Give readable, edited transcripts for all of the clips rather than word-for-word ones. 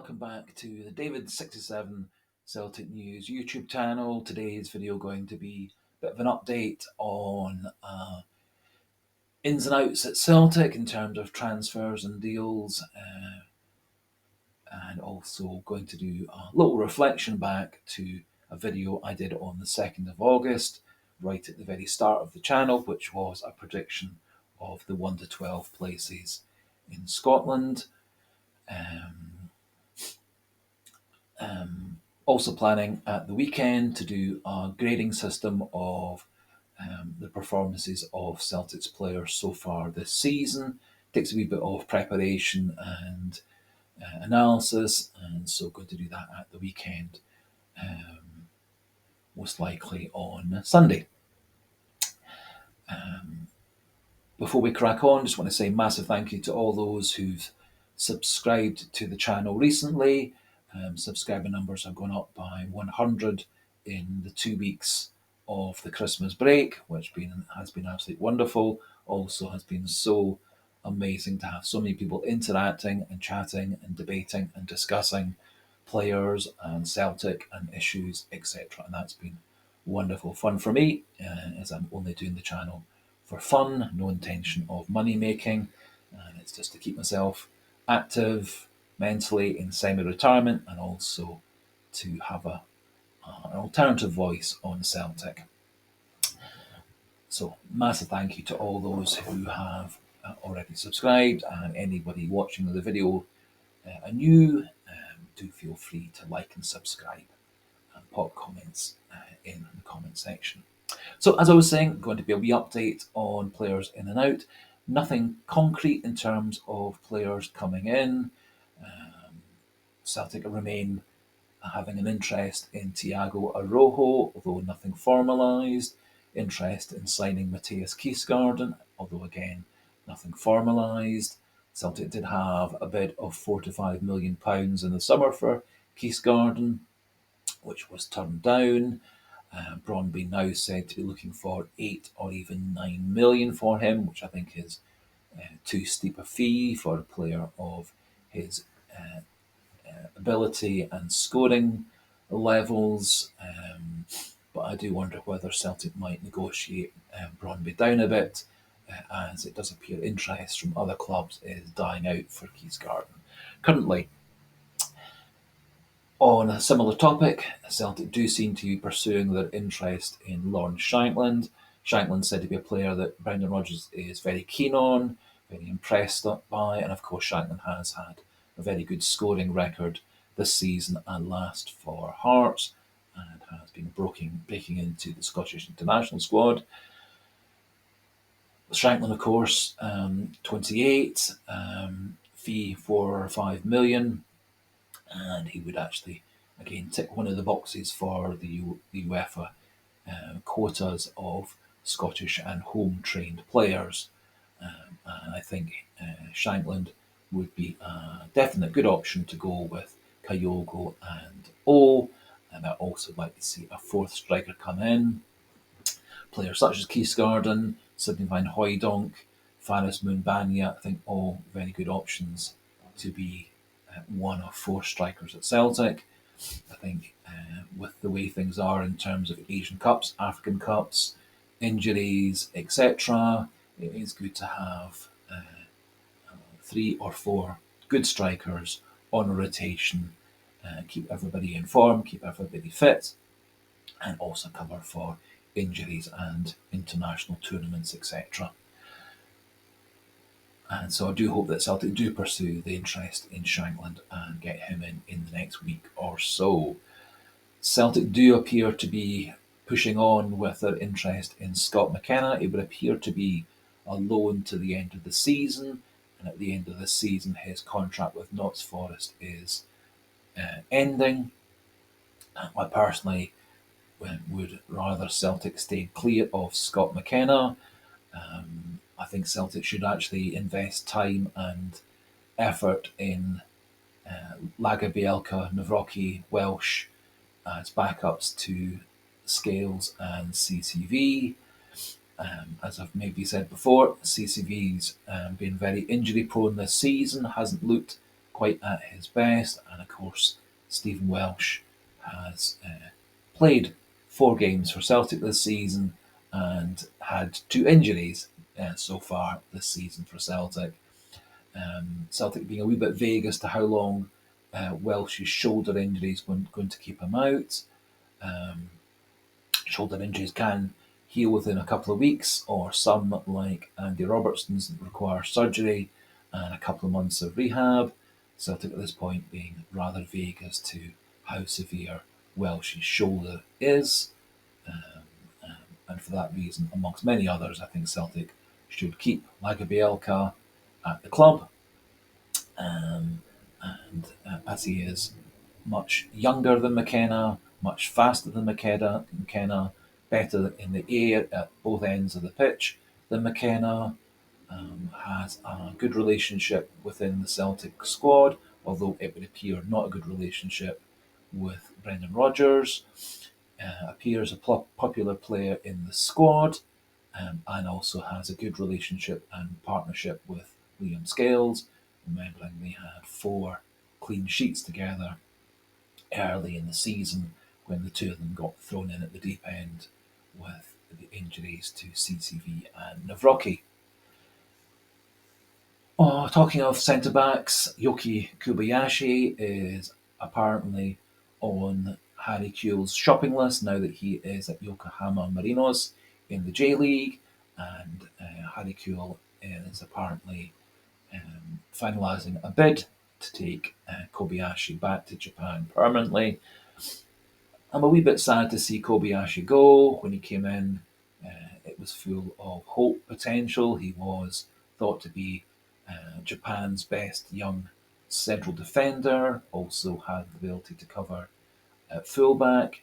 welcome back to the David67 Celtic News YouTube channel. Today's video going to be a bit of an update on ins and outs at Celtic in terms of transfers and deals, and also going to do a little reflection back to a video I did on the 2nd of August, right at the very start of the channel, which was a prediction of the 1 to 12 places in Scotland. Also planning at the weekend to do a grading system of the performances of Celtic's players so far this season. Takes a wee bit of preparation and analysis, and so going to do that at the weekend, most likely on Sunday. Before we crack on, just want to say massive thank you to all those who've subscribed to the channel recently. Subscriber numbers have gone up by 100 in the 2 weeks of the Christmas break, which has been absolutely wonderful. Also has been so amazing to have so many people interacting and chatting and debating and discussing players and Celtic and issues, etc. And that's been wonderful fun for me, as I'm only doing the channel for fun, no intention of money making, and it's just to keep myself active mentally in semi-retirement, and also to have an alternative voice on Celtic. So massive thank you to all those who have already subscribed, and anybody watching the video anew, do feel free to like and subscribe and pop comments in the comment section. So as I was saying, going to be a wee update on players in and out. Nothing concrete in terms of players coming in. Celtic remain having an interest in Thiago Arojo, although nothing formalised. Interest in signing Matthias Kiesgarden, although again, nothing formalised. Celtic did have a bid of £4 to £5 million in the summer for Kiesgarden, which was turned down. Brøndby now said to be looking for 8 or even 9 million for him, which I think is too steep a fee for a player of his ability and scoring levels. But I do wonder whether Celtic might negotiate Brøndby down a bit, as it does appear interest from other clubs is dying out for Kiesgarden currently. On a similar topic, Celtic do seem to be pursuing their interest in Lawrence Shankland. Shankland said to be a player that Brendan Rodgers is very keen on, very impressed by, and of course Shankland has had a very good scoring record this season and last for Hearts, and has been breaking into the Scottish international squad. Shankland, of course, 28, fee 4 or 5 million. And he would actually, again, tick one of the boxes for the UEFA quotas of Scottish and home-trained players. And I think Shankland would be a definite good option to go with Kyogo and O. And I'd also like to see a fourth striker come in. Players such as Kiesgarden, Sidney van Hooijdonk, Faris Moumbania, I think all very good options to be one of 4 strikers at Celtic. I think with the way things are in terms of Asian Cups, African Cups, injuries, etc., it is good to have 3 or 4 good strikers on a rotation, keep everybody in form, keep everybody fit, and also cover for injuries and international tournaments, etc. And so I do hope that Celtic do pursue the interest in Shankland and get him in the next week or so. Celtic do appear to be pushing on with their interest in Scott McKenna. It would appear to be a loan to the end of the season, and at the end of the season his contract with Notts Forest is ending. I personally would rather Celtic stay clear of Scott McKenna. I think Celtic should actually invest time and effort in Lagerbielke, Nawrocki, Welsh as backups to Scales and CCV. As I've maybe said before, CCV's been very injury prone this season, hasn't looked quite at his best. And of course, Stephen Welsh has played 4 games for Celtic this season and had 2 injuries so far this season for Celtic. Celtic being a wee bit vague as to how long Welsh's shoulder injury is going to keep him out. Um, Shoulder injuries can heal within a couple of weeks, or some, like Andy Robertson's, require surgery and a couple of months of rehab. Celtic at this point being rather vague as to how severe Welsh's shoulder is. And for that reason, amongst many others, I think Celtic should keep Lagerbielka at the club. And as he is much younger than McKenna, much faster than McKenna, better in the air at both ends of the pitch than McKenna, has a good relationship within the Celtic squad, although it would appear not a good relationship with Brendan Rodgers. Appears a popular player in the squad, and also has a good relationship and partnership with Liam Scales, remembering they had 4 clean sheets together early in the season when the two of them got thrown in at the deep end with the injuries to CCV and Navroki. Oh, talking of centre backs, Yoki Kobayashi is apparently on Harry Kewell's shopping list now that he is at Yokohama Marinos in the J League, and Harry Kewell is apparently finalising a bid to take Kobayashi back to Japan permanently. I'm a wee bit sad to see Kobayashi go. When he came in, it was full of hope, potential. He was thought to be Japan's best young central defender, also had the ability to cover at fullback,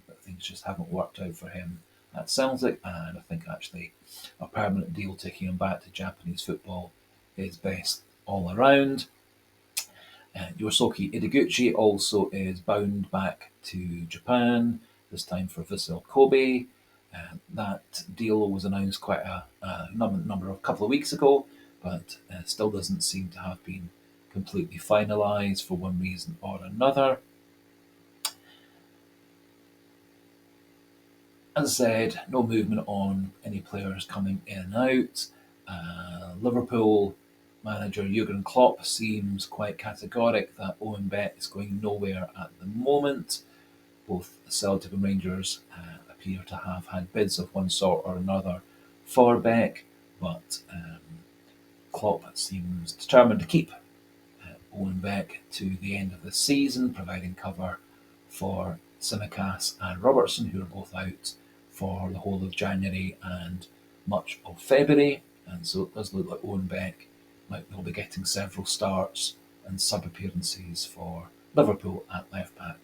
but things just haven't worked out for him at Celtic, and I think actually a permanent deal taking him back to Japanese football is best all around. Yosuke Ideguchi also is bound back to Japan, this time for Vissel Kobe. That deal was announced quite a number of couple of weeks ago, but still doesn't seem to have been completely finalised for one reason or another. As I said, no movement on any players coming in and out. Liverpool manager Jurgen Klopp seems quite categoric that Owen Beck is going nowhere at the moment. Both Celtic and Rangers appear to have had bids of one sort or another for Beck, but Klopp seems determined to keep Owen Beck to the end of the season, providing cover for Simicas and Robertson, who are both out for the whole of January and much of February. And so it does look like Owen Beck might well be getting several starts and sub-appearances for Liverpool at left back.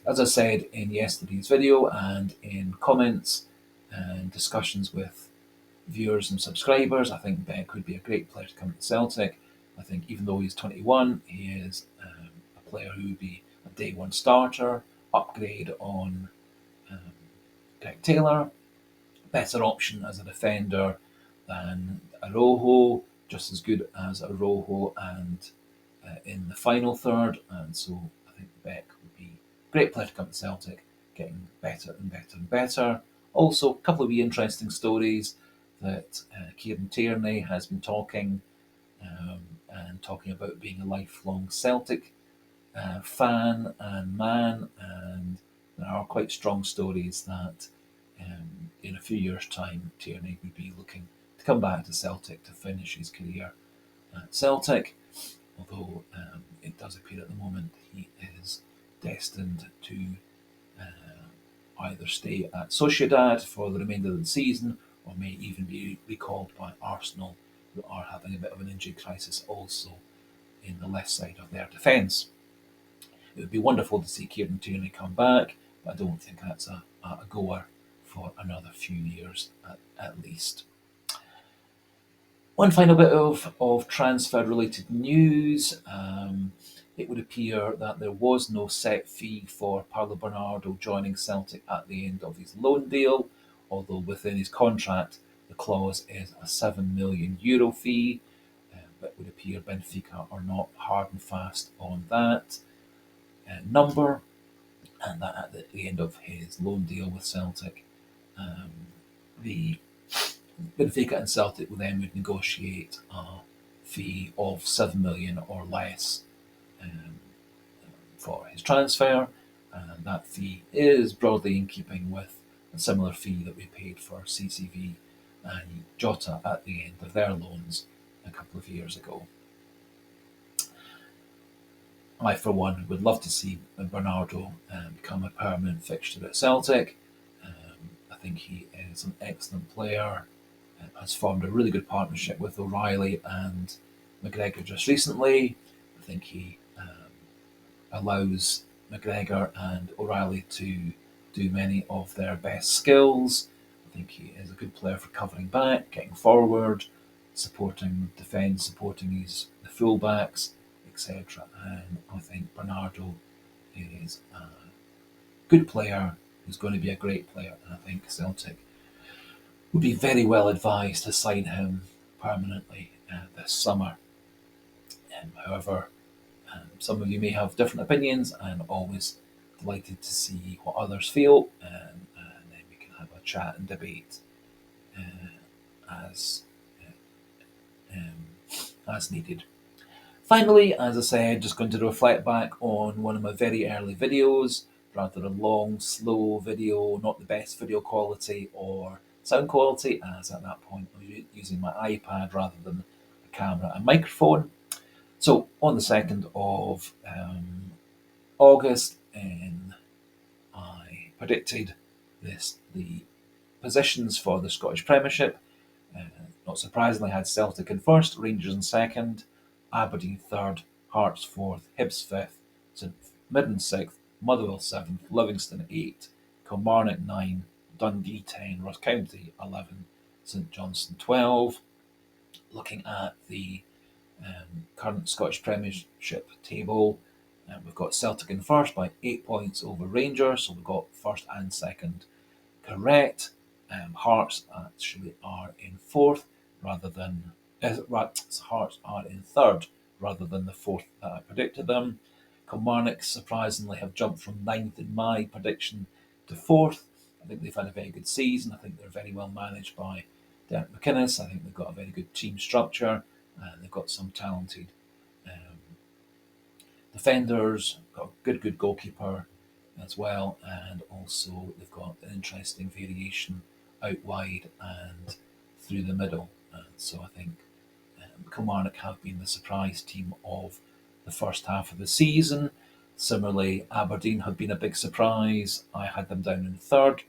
As I said in yesterday's video and in comments and discussions with viewers and subscribers, I think Beck would be a great player to come to Celtic. I think even though he's 21, he is a player who would be a day one starter, upgrade on Greg Taylor, better option as a defender than Arojo, just as good as Arojo and in the final third. And so I think Beck would be a great player to come to Celtic, getting better and better and better. Also, a couple of wee interesting stories that Kieran Tierney has been talking and talking about being a lifelong Celtic fan and man, and there are quite strong stories that in a few years' time Tierney would be looking to come back to Celtic to finish his career at Celtic, although it does appear at the moment he is destined to either stay at Sociedad for the remainder of the season or may even be recalled by Arsenal, who are having a bit of an injury crisis also in the left side of their defence. It would be wonderful to see Kieran Tierney come back, but I don't think that's a goer for another few years at least. One final bit of transfer-related news. It would appear that there was no set fee for Paulo Bernardo joining Celtic at the end of his loan deal, although within his contract the clause is a €7 million fee. it would appear Benfica are not hard and fast on that number, and that at the end of his loan deal with Celtic, um, the Benfica and Celtic will then would negotiate a fee of 7 million or less um, for his transfer, and that fee is broadly in keeping with a similar fee that we paid for CCV and Jota at the end of their loans a couple of years ago. I, for one, would love to see Bernardo become a permanent fixture at Celtic. I think he is an excellent player, has formed a really good partnership with O'Reilly and McGregor just recently. I think he allows McGregor and O'Reilly to do many of their best skills. I think he is a good player for covering back, getting forward, supporting defence, supporting the fullbacks, etc. And I think Bernardo is a good player who's going to be a great player. And I think Celtic would be very well advised to sign him permanently this summer. However, some of you may have different opinions, and always delighted to see what others feel, and then we can have a chat and debate as needed. Finally, as I said, just going to reflect back on one of my very early videos, rather a long, slow video, not the best video quality or sound quality, as at that point I was using my iPad rather than a camera and microphone. So on the 2nd of August, I predicted the positions for the Scottish Premiership. Not surprisingly, I had Celtic in first, Rangers in second, Aberdeen third, Hearts fourth, Hibs fifth, St Mirren sixth, Motherwell seventh, Livingston 8, Kilmarnock 9, Dundee 10, Ross County 11, St Johnstone 12. Looking at the current Scottish Premiership table, we've got Celtic in first by 8 points over Rangers, so we've got first and second correct. Hearts actually are in fourth rather than Hearts are in third rather than the fourth that I predicted them. Kilmarnock surprisingly have jumped from ninth in my prediction to fourth. I think they've had a very good season. I think they're very well managed by McKenna. I think they've got a very good team structure. They've got some talented defenders, got a good goalkeeper as well, and also they've got an interesting variation out wide and through the middle. And so I think Kilmarnock have been the surprise team of the first half of the season. Similarly, Aberdeen have been a big surprise. I had them down in third,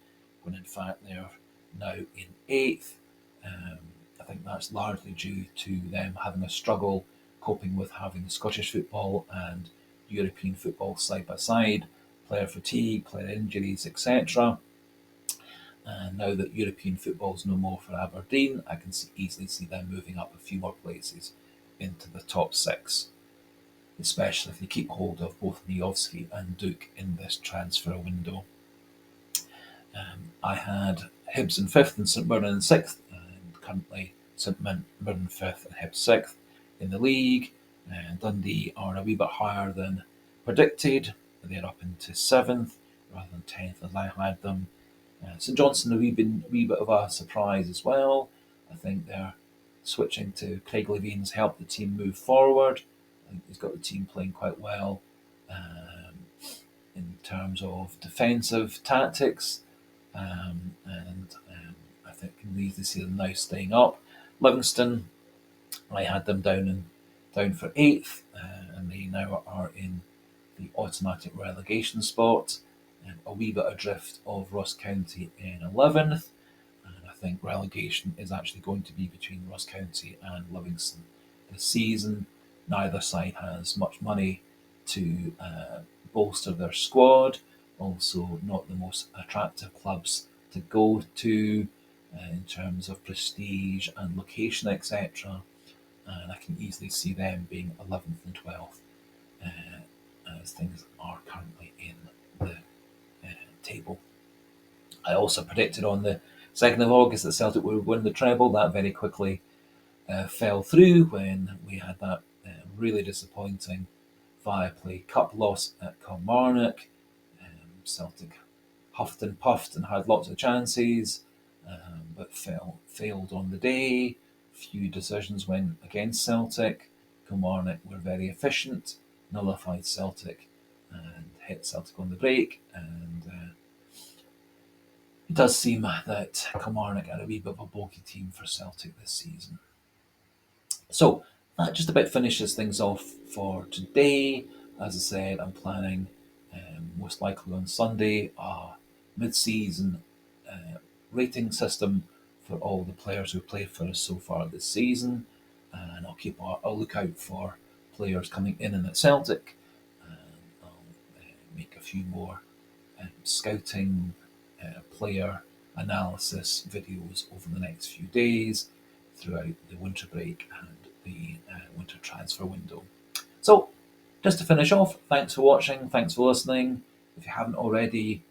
when in fact they're now in eighth. I think that's largely due to them having a struggle coping with having Scottish football and European football side by side, player fatigue, player injuries, etc. And now that European football is no more for Aberdeen, I can easily see them moving up a few more places into the top 6, especially if they keep hold of both Niowski and Duke in this transfer window. I had Hibs in 5th and St Mirren in 6th, and currently St Mirren 5th and Hibs 6th in the league. And Dundee are a wee bit higher than predicted. They're up into 7th rather than 10th as I had them. St Johnstone a wee bit of a surprise as well. I think they're switching to Craig Levine's helped the team move forward. I think he's got the team playing quite well in terms of defensive tactics, and I think can easily see them now staying up. Livingston, I had them down for 8th, and they now are in the automatic relegation spot. A wee bit adrift of Ross County in 11th, and I think relegation is actually going to be between Ross County and Livingston this season. Neither side has much money to bolster their squad, also not the most attractive clubs to go to in terms of prestige and location, etc. And I can easily see them being 11th and 12th as things are currently in the table. I also predicted on the 2nd of August that Celtic would win the treble. That very quickly fell through when we had that really disappointing Viaplay Cup loss at Kilmarnock. Celtic huffed and puffed and had lots of chances, but failed on the day. Few decisions went against Celtic. Kilmarnock were very efficient, nullified Celtic, and hit Celtic on the break. And it does seem that Kilmarnock are a wee bit of a bogey team for Celtic this season. So that just about finishes things off for today. As I said, I'm planning most likely on Sunday a mid-season rating system for all the players who played for us so far this season, and I'll keep a lookout for players coming in and at Celtic. And I'll make a few more scouting player analysis videos over the next few days throughout the winter break and the winter transfer window. So, just to finish off, thanks for watching, thanks for listening. If you haven't already,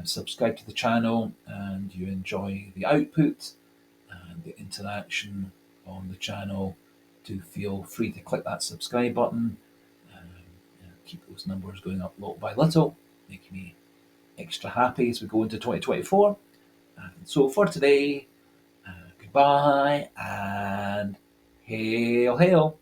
subscribe to the channel and you enjoy the output and the interaction on the channel, do feel free to click that subscribe button. Keep those numbers going up little by little, making me extra happy as we go into 2024. And so for today, goodbye and hail, hail.